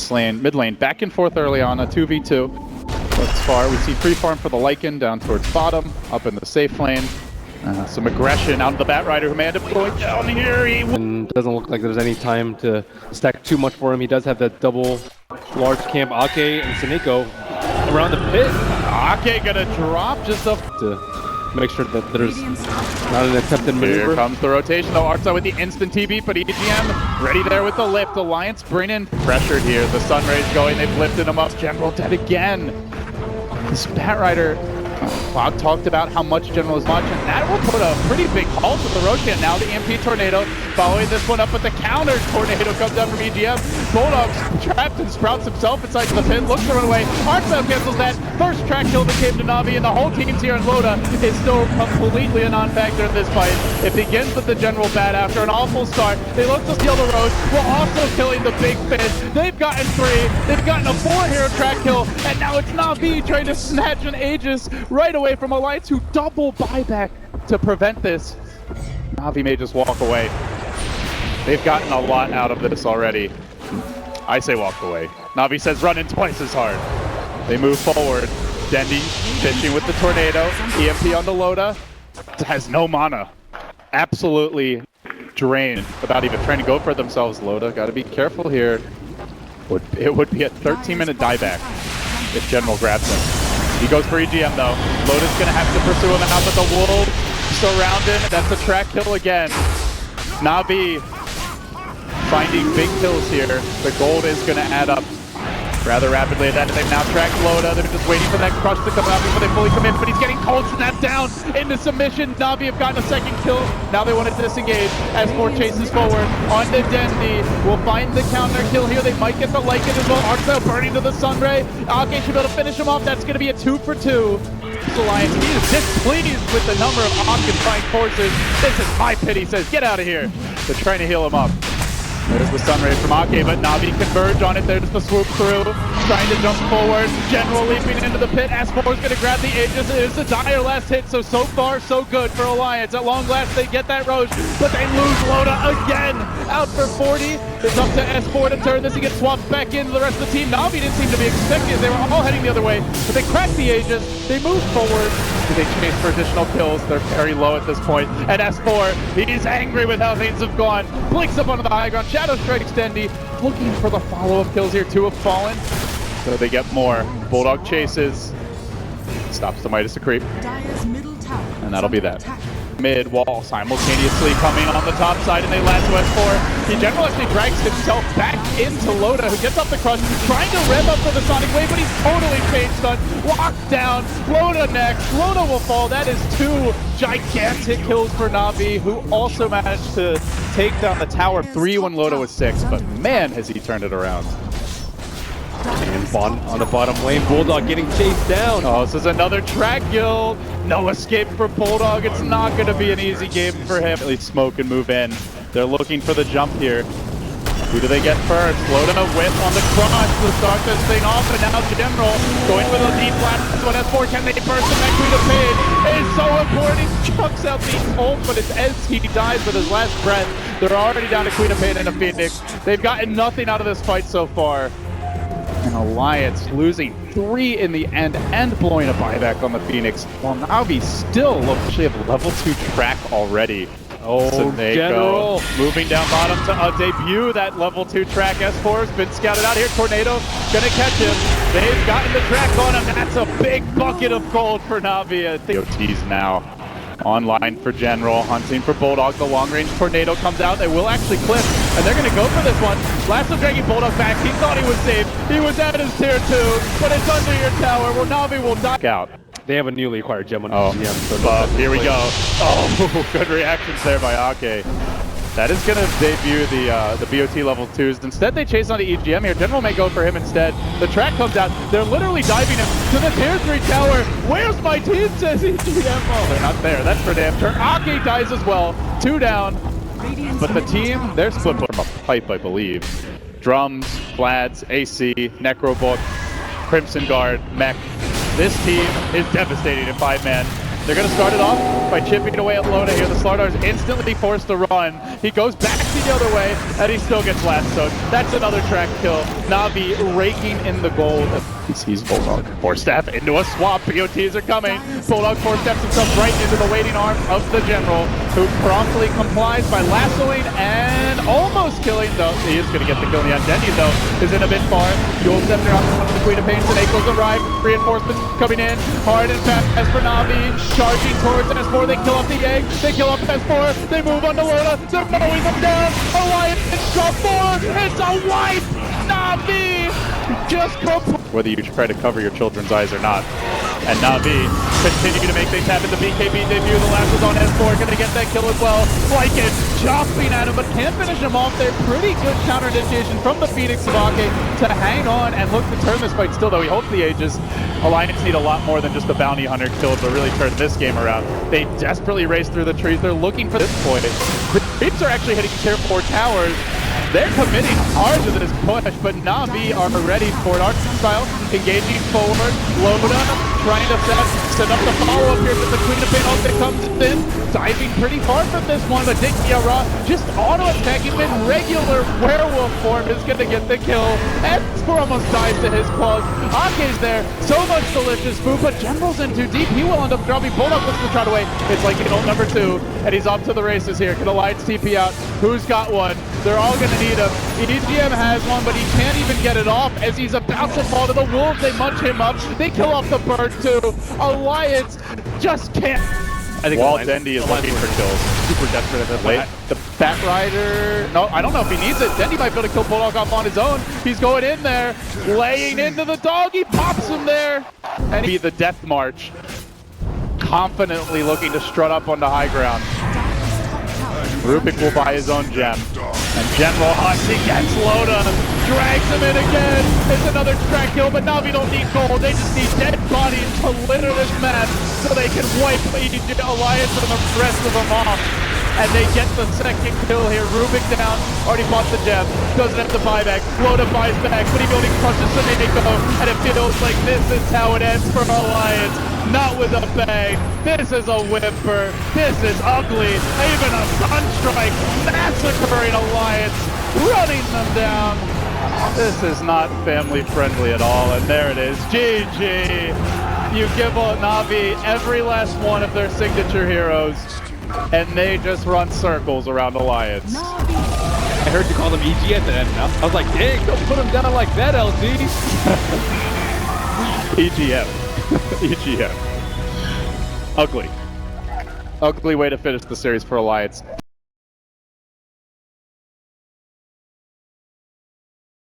this lane, mid lane, back and forth early on, a 2v2. Looks far. We see free farm for the Lycan down towards bottom, up in the safe lane. Some aggression out of the Batrider who may end up going down here. And doesn't look like there's any time to stack too much for him. He does have that double large camp Ake and Seneko around the pit. Ake gonna drop just up to make sure that there's not an attempted maneuver. Here comes the rotation though. Artza with the instant TB, but EGM ready there with the lift. Alliance bringing pressured here. The Sunray's going, they've lifted him up. General dead again. This Batrider, Cloud talked about how much General is much, and that will put a pretty big halt with the Roshan. Now the EMP Tornado following this one up with the counter Tornado comes down from EGM. Bulldog's trapped and sprouts himself inside the pit, looks to run away. Artza cancels that. First track kill that came to Navi, and the whole team's here in Loda is still completely a non-factor in this fight. It begins with the General bat after an awful start. They look to steal the Roche, while also killing the big fish. They've gotten 3, they've gotten a 4-hero track kill, and now it's Navi trying to snatch an Aegis right away from Alliance, who double buyback to prevent this. Navi may just walk away. They've gotten a lot out of this already. I say walk away. Navi says run in twice as hard. They move forward. Dendi fishing with the Tornado. EMP on the Loda. Has no mana. Absolutely drained without even trying to go for themselves. Loda, gotta be careful here. It would be a 13-minute dieback if General grabs him. He goes for EGM though. Loda's gonna have to pursue him now, but the Wolves surrounded. That's a track kill again. Navi finding big kills here. The gold is gonna add up rather rapidly. That they've now tracked Loda. They're just waiting for that crush to come out before they fully commit, but he's getting cold snapped down into submission. Navi have gotten a second kill. Now they want to disengage as Ford chases forward on the Dendi. Will find the counter kill here. They might get the Lycan as well. Artza burning to the Sunray. Ake should be able to finish him off. That's going to be a 2 for 2. Alliance, he is displeased with the number of occupying forces. This is my pit, he says. Get out of here. They're trying to heal him up. There's the Sunray from Ake, but Navi converge on it. There's the swoop through, trying to jump forward. General leaping into the pit. S4 is going to grab the Aegis. It is the dire last hit, so far, so good for Alliance. At long last, they get that Roche, but they lose Loda again. Out for 40. It's up to S4 to turn this. He gets swapped back into the rest of the team. Navi didn't seem to be expecting it. They were all heading the other way, but they cracked the Aegis. They move forward. They chase for additional kills. They're very low at this point. And S4, he's angry with how things have gone. Blinks up onto the high ground. Shadow Strike Extendi, looking for the follow-up kills here. 2 have fallen, so they get more. Bulldog chases, stops the Midas to creep, and that'll be that. Mid wall simultaneously coming on the top side, and they land to S4. The General actually drags himself back into Loda, who gets off the crush, trying to rev up for the Sonic Wave, but he's totally chain stunned. Locked down. Loda next. Loda will fall. That is 2 gigantic kills for Navi, who also managed to take down the tower. 3 when Loda was 6, but man, has he turned it around. And on the bottom lane, Bulldog getting chased down. Oh, this is another track kill. No escape for Bulldog. It's not going to be an easy game for him. At least smoke and move in. They're looking for the jump here. Who do they get first? Loda whip on the cross to start this thing off, and now General going for the deep blast. When S4 can they burst him? That Queen of Pain is so important. He chucks out the ult, but it's as he dies with his last breath. They're already down to Queen of Pain and a Phoenix. They've gotten nothing out of this fight so far. And Alliance losing 3 in the end and blowing a buyback on the Phoenix, while Navi still actually have level 2 track already. Oh, so they General go moving down bottom to debut that level 2 track. S4 has been scouted out here. Tornado gonna catch him. They've gotten the track on him. That's a big bucket of gold for Navi. I think OT's now online for General, hunting for Bulldog. The long-range Tornado comes out. They will actually clip, and they're going to go for this one. Lasso dragging Bulldog back. He thought he was safe. He was at his tier 2, but it's under your tower. Well, Navi will die out. They have a newly acquired gem on EGM. so here we go. Oh, good reactions there by Ake. That is going to debut the BOT level 2s. Instead, they chase onto EGM here. General may go for him instead. The track comes out. They're literally diving him to the tier 3 tower. Where's my team, says EGM. Oh, they're not there. That's for damn sure. Ake dies as well. 2 down. But the team, they're split from a pipe, I believe. Drums, Vlads, AC, Necrobook, Crimson Guard, Mech. This team is devastating in 5-man. They're going to start it off by chipping away at Lona here. The Slardar's instantly forced to run. He goes back the other way, and he still gets last. So that's another track kill. Navi raking in the gold. He sees Bulldog. Force Staff into a swap. POTs are coming. Bulldog force steps himself right into the waiting arms of the General, who promptly complies by lassoing and almost killing, though. He is going to get the kill in the end. Denny, though, is in a bit far. Dual Scepter out from the Queen of Pains, and Echoes arrive. Reinforcements coming in. Hard and fast as for Navi. Charging towards S4. They kill off the egg. They kill off S4. They move on to Lona. They're mowing them down. Alliance is shot forward. It's a wipe. Navi just whether you try to cover your children's eyes or not. And Navi continue to make things happen. The BKB debut, the last was on S4, gonna get that kill as well. Like it, chopping at him, but can't finish him off there. Pretty good counter initiation from the Phoenix of Ake to hang on and look to turn this fight still, though he holds the Aegis. Alliance need a lot more than just the bounty hunter killed to really turn this game around. They desperately race through the trees. They're looking for this point. Creeps are actually hitting tier 4 towers. They're committing hard to this push, but Navi are ready for it. Arc style, engaging forward. Lona trying to set up the follow-up here with the Queen of Pain also comes in. Diving pretty far from this one, but Dikiara just auto-attacking in regular werewolf form is going to get the kill. X4 almost dies to his claws. Ake's there, so much delicious food, but General's in too deep. He will end up dropping. Bulldog looks to try away. It's like ult number 2, and he's off to the races here. Can Alliance TP out? Who's got one? They're all going to need him. EGM has one, but he can't even get it off as he's about to fall to the wolves. They munch him up. They kill off the bird too. Alliance just can't. I think Wall Dendy is looking for kills. Super desperate at that point. The Batrider, no, I don't know if he needs it. Dendy might be able to kill Bulldog off on his own. He's going in there, laying into the dog. He pops him there. And he the death march, confidently looking to strut up onto high ground. Rubik will buy his own gem. And General hunts against Lona, drags him in again. It's another track kill, but Navi don't need gold. They just need dead bodies to litter this map so they can wipe Alliance and the rest of them off. And they get the second kill here. Rubik down, already bought the gem, doesn't have the buyback. Lona buys back, but he only crushes Saneko. And it feels like this is how it ends for Alliance. Not with a bang. This is a whimper. This is ugly. Even a Sunstrike massacring Alliance, running them down. This is not family friendly at all. And there it is. GG. You give Navi every last one of their signature heroes, and they just run circles around Alliance. I heard you call them EG at the end. I was like, dang, don't put them down like that, LG. EGM. EGM. Ugly. Ugly way to finish the series for Alliance.